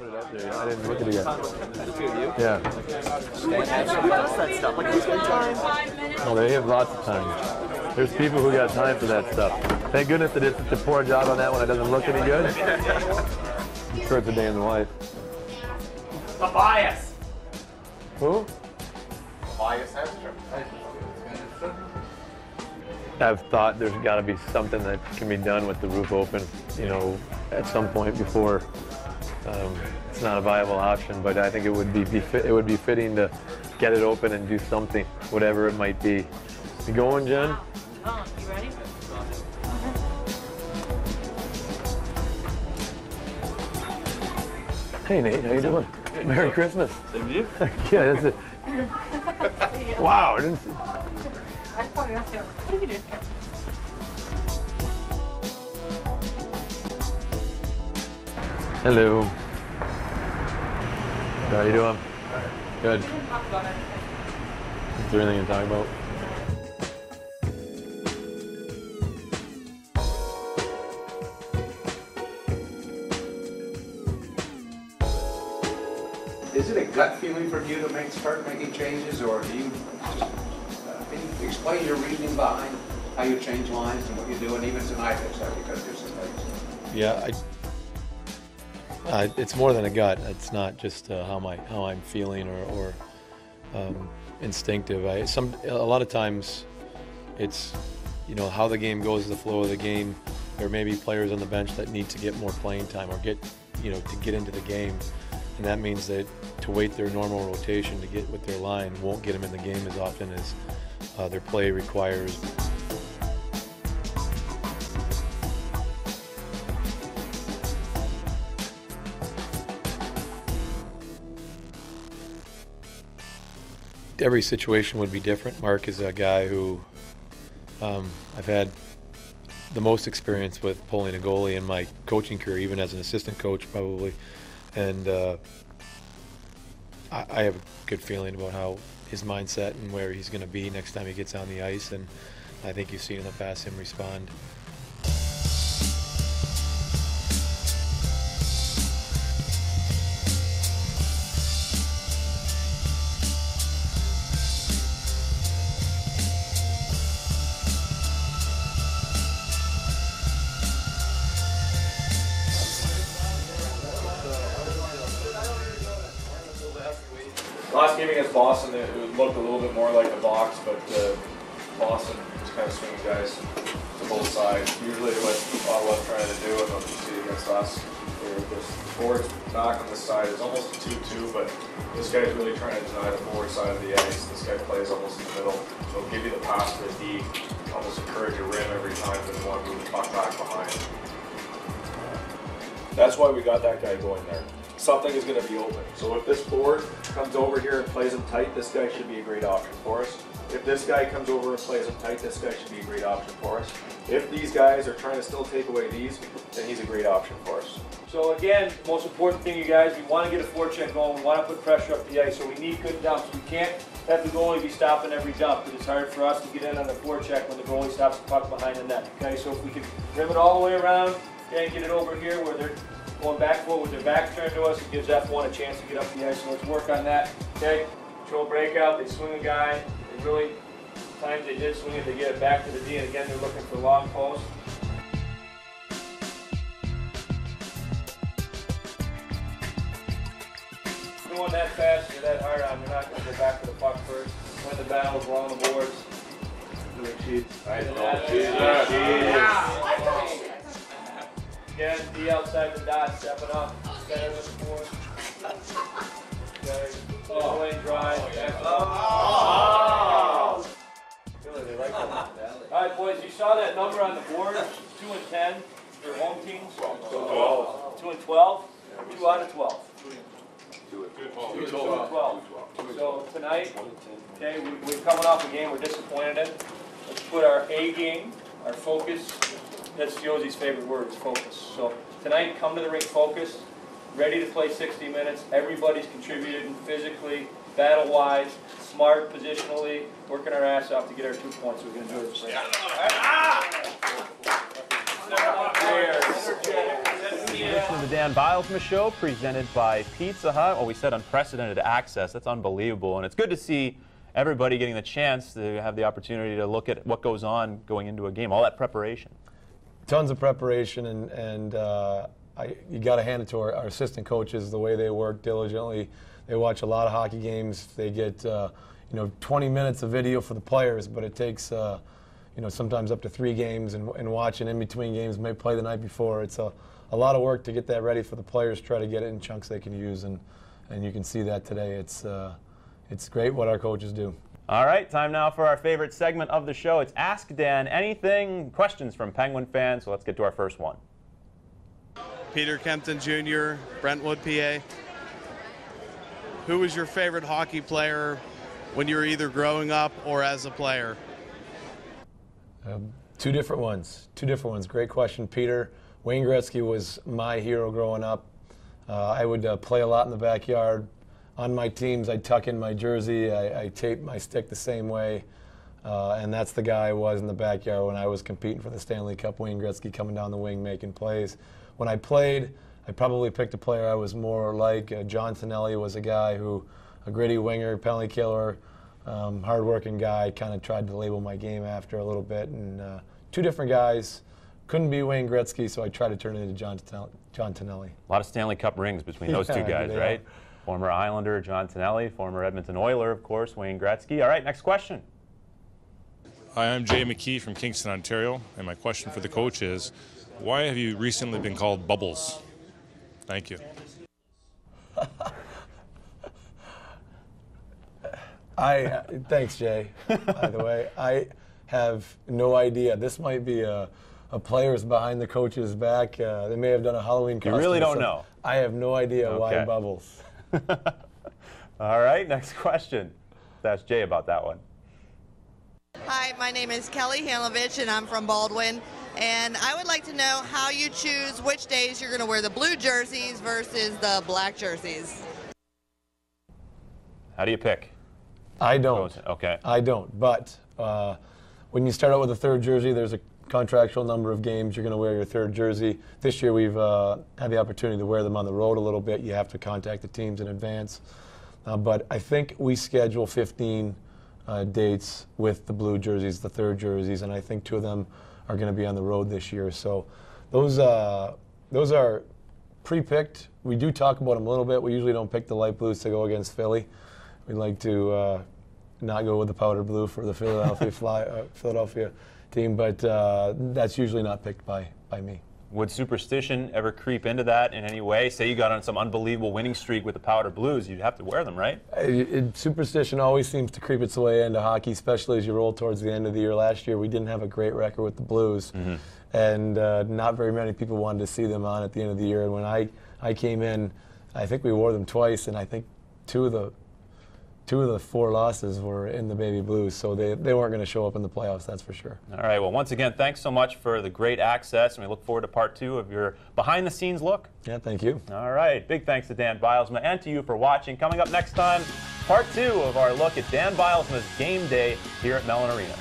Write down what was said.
Put it out there. I didn't look at it yet. The two of you? Yeah. Who does that stuff? Like, who's got time? Oh, they have lots of time. There's people who got time for that stuff. Thank goodness they did such a poor job on that one. It doesn't look any good. I'm sure it's a day in the life. Tobias. Who? Tobias Hester. I've thought there's got to be something that can be done with the roof open, you know, at some point before it's not a viable option. But I think it would be fitting to get it open and do something, whatever it might be. You going, Jen? Oh, you ready? Hey Nate, how you doing? Merry Christmas. Same to you. Yeah, that's it. Wow, I didn't see. What are you doing? Hello. How you doing? Good. Is there anything to talk about? Is it a gut feeling for you to start making changes, or do you just can you explain your reasoning behind how you change lines and what you do, and even tonight looks like you could do some things? Yeah, it's more than a gut. It's not just how I'm feeling or instinctive. A lot of times, it's how the game goes, the flow of the game. There may be players on the bench that need to get more playing time or to get into the game. And that means that to wait their normal rotation to get with their line won't get them in the game as often as their play requires. Every situation would be different. Mark is a guy who I've had the most experience with pulling a goalie in my coaching career, even as an assistant coach probably. And I have a good feeling about how his mindset and where he's going to be next time he gets on the ice, and I think you've seen in the past him respond. Last game against Boston, it looked a little bit more like a box, but Boston was kind of swinging guys to both sides. Usually what Ottawa's trying to do, and what you see against us, this forward's back on this side. It's almost a 2-2, but this guy's really trying to deny the forward side of the ice. This guy plays almost in the middle. So he'll give you the pass to the D, almost encourage a rim every time, but they want to move the puck back behind. That's why we got that guy going there. Something is going to be open. So if this forward comes over here and plays him tight, this guy should be a great option for us. If this guy comes over and plays him tight, this guy should be a great option for us. If these guys are trying to still take away these, then he's a great option for us. So again, most important thing, you guys, we want to get a forecheck going. We want to put pressure up the ice, so we need good dumps. We can't have the goalie be stopping every dump, because it's hard for us to get in on the forecheck when the goalie stops the puck behind the net. Okay, so if we can rim it all the way around and get it over here where they're going back forward with their backs turned to us, it gives F1 a chance to get up the ice. So let's work on that. Okay, control breakout, they swing a guy. They really, times they did swing it, they get it back to the D, and again, they're looking for long post. Going that fast or that hard on, you're not going to go back to the puck first. Win the battles along the boards. Doing cheats. Again, D outside the dot, stepping up. Better than before. Okay. All lane drive. Oh! Really, they like that. All right, boys, you saw that number on the board, 2 and 10 for home teams. 2 and 12. 2 out of 12. 2 and 12. So tonight, okay, we're coming off a game we're disappointed in. Let's put our A game, our focus. That's Josie's favorite word, is focus. So tonight, come to the rink focused, ready to play 60 minutes. Everybody's contributed physically, battle-wise, smart, positionally, working our ass off to get our 2 points. We're going to do it. Energetic. Edition of the Dan Bylsma Show, presented by Pizza Hut. Well, we said unprecedented access. That's unbelievable, and it's good to see everybody getting the chance to have the opportunity to look at what goes on going into a game. All that preparation. Tons of preparation, and you got to hand it to our assistant coaches, the way they work diligently. They watch a lot of hockey games. They get 20 minutes of video for the players, but it takes sometimes up to 3 games, and watching in between games, may play the night before. It's a lot of work to get that ready for the players, try to get it in chunks they can use, and you can see that today. It's great what our coaches do. All right, time now for our favorite segment of the show. It's Ask Dan Anything. Questions from Penguin fans, so let's get to our first one. Peter Kempton Jr., Brentwood, PA. Who was your favorite hockey player when you were either growing up or as a player? Two different ones. Great question, Peter. Wayne Gretzky was my hero growing up. I would play a lot in the backyard. On my teams, I'd tuck in my jersey. I taped my stick the same way. And that's the guy I was in the backyard when I was competing for the Stanley Cup. Wayne Gretzky coming down the wing, making plays. When I played, I probably picked a player I was more like. John Tonelli was a guy who, a gritty winger, penalty killer, hard-working guy. Kind of tried to label my game after a little bit. And two different guys. Couldn't be Wayne Gretzky, so I tried to turn it into John Tonelli. A lot of Stanley Cup rings between those two guys, right? Former Islander John Tonelli, former Edmonton Oiler, of course, Wayne Gretzky. All right, next question. Hi, I'm Jay McKee from Kingston, Ontario, and my question for the coach is, why have you recently been called Bubbles? Thank you. Thanks, Jay, by the way. I have no idea. This might be a player's behind the coach's back. They may have done a Halloween costume. You really don't know? I have no idea why Bubbles. All right, next question. Let's ask Jay about that one. Hi, my name is Kelly Hanlovich, and I'm from Baldwin. And I would like to know how you choose which days you're going to wear the blue jerseys versus the black jerseys. How do you pick? I don't. Okay. I don't. But when you start out with a third jersey, there's a contractual number of games you're going to wear your third jersey. This year we've had the opportunity to wear them on the road a little bit. You have to contact the teams in advance. But I think we schedule 15 dates with the blue jerseys, the third jerseys, and I think 2 of them are going to be on the road this year. So those are pre-picked. We do talk about them a little bit. We usually don't pick the light blues to go against Philly. We like to not go with the powder blue for the Philadelphia team, but that's usually not picked by me. Would superstition ever creep into that in any way? Say you got on some unbelievable winning streak with the powder blues, you'd have to wear them, right? Superstition always seems to creep its way into hockey, especially as you roll towards the end of the year. Last year we didn't have a great record with the blues, and not very many people wanted to see them on at the end of the year. And when I came in, I think we wore them twice, and I think two of the 4 losses were in the baby blues, so they weren't going to show up in the playoffs, that's for sure. All right, well, once again, thanks so much for the great access, and we look forward to part 2 of your behind-the-scenes look. Yeah, thank you. All right, big thanks to Dan Bylsma and to you for watching. Coming up next time, part 2 of our look at Dan Bylsma's game day here at Mellon Arena.